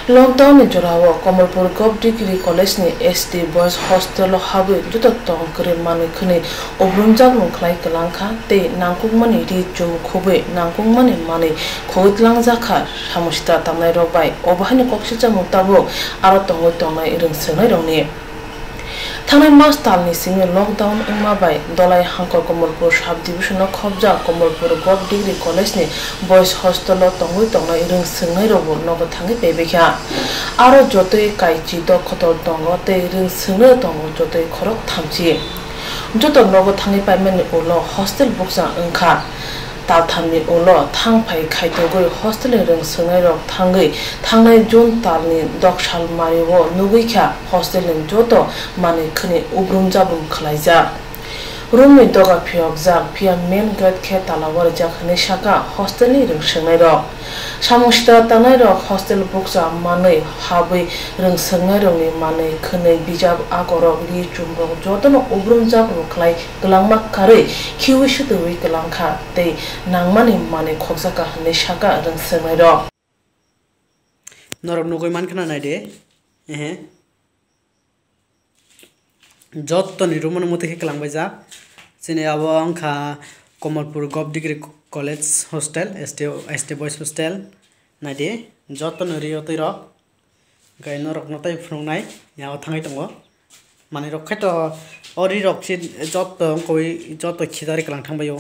Lockdown ni jorawo Kamalpur Gov Degree College ni SD Boys Hostel habu juta tong kere mani khani obrumjak mukhlai kalangkha te nangkung mani ri chum khobe nangkung mani khotlang jakha samusta tamnai rok bai obahani kokshija mutabo aro tongai irung senai rongni Thanai mas talni singe lockdown ingma bai dolai hangkor Kamalpur sub division of khobja Kamalpur Gov Degree College ni boys hostel tongai irung senai robo nogo thangi pebekha aro jotoi kaichi do khotol tongo te irung senai tongo jotoi khorok thamchi joto nogo thangi paimen ulo hostel buksa angkha Talthamni ulo thangpai khaitogoi hostel reng sengai rok thangnai jon talni dokshal mariwo nuguikha hostel ning joto mani khani ubrumjabum khlaija room ni doga phiokjak phia main gate khe talawar jakhani shaka hostel ni reng sengai rok samusta tanai rok hostel buksa manai habai reng sengai rok ni manai khani bijab agorok ri chumrok jotono ubrumjabum khlai glangma kare khiwi shudui glangkha te nangmani mani khoksaka hne shaka reng sengai rok norok nugoi man khana naide jottoni rumon mute ke klangbai ja sine abo angkha Kamalpur Gov Degree College hostel ST Boys hostel naide jottoni rio toi rok gai norok notai phrongnai yao thangai tongo mani rok khaito ori rok si jotto koi jotto khidari klang thangbayo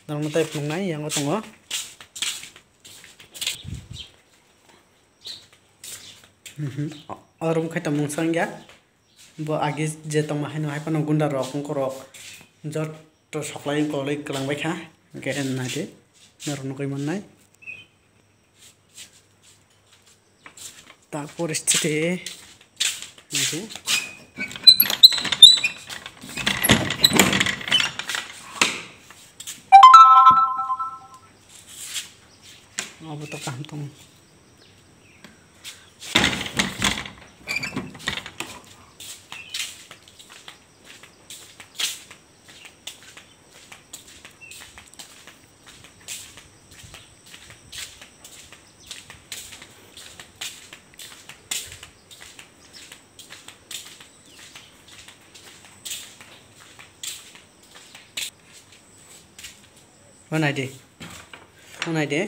norok notai phrongnai yango tongo orum khaito mungsangya bo agi je tongma haino haipano gunda rok korok jotto saklai kolai klangbai kha gen nade norok nugoi mannai ta poristiti nade abo to kantong One idea.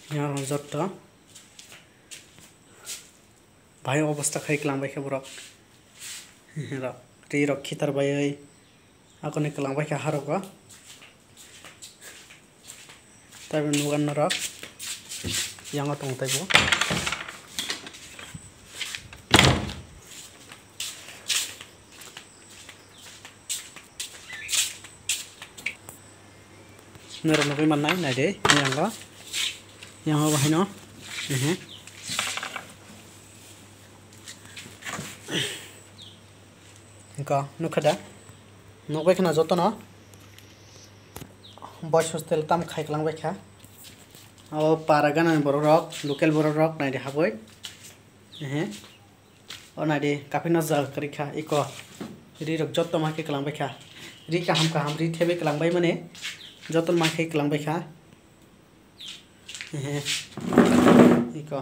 Yang jotto bhai obostha khai klangbai khe borok ri rok khitar bai akoni klangbai khe harogo tabi nugan norok yang tongtai bo norok nugoi mannai naide yang bahai no ka nukhada nokbai khana joto no boys hostel tam khai klangbai kha abo paragana borok rok local borok rok naide haboi o naide kapina jal kari kha iko ri rok joto ma ke klangbai kha ri kaham ri thebe klangbai mane joton ma ke klangbai kha iko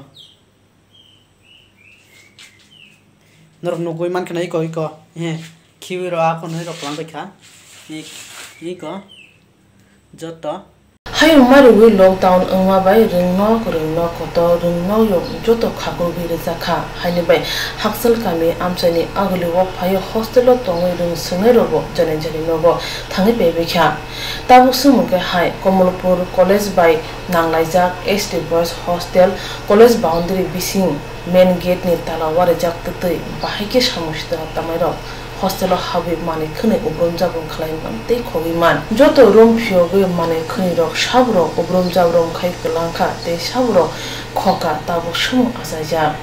norok nugoi man khana iko khiwiro akon hoi rok klangbai kha iko joto Hai umaru wi lockdown angma bai ringno koto ringno yo joto khagol bi jakha haini bai haksal kami amchani agli wok phayo hostel tongai ring sungai robo jane nobo thangi pebekha tabu sumuke hai Kamalpur College bai nanglaijak ST Boys Hostel college boundary bising main gate ni talawar jak tutui bahike samusta tamai rok hostel habi mani khani ubrumjabum khlaiman tei khogiman joto room phioge mani khani rok sabro ubrumjabum khai klangkha tei sabro khoka tabu sumu asaja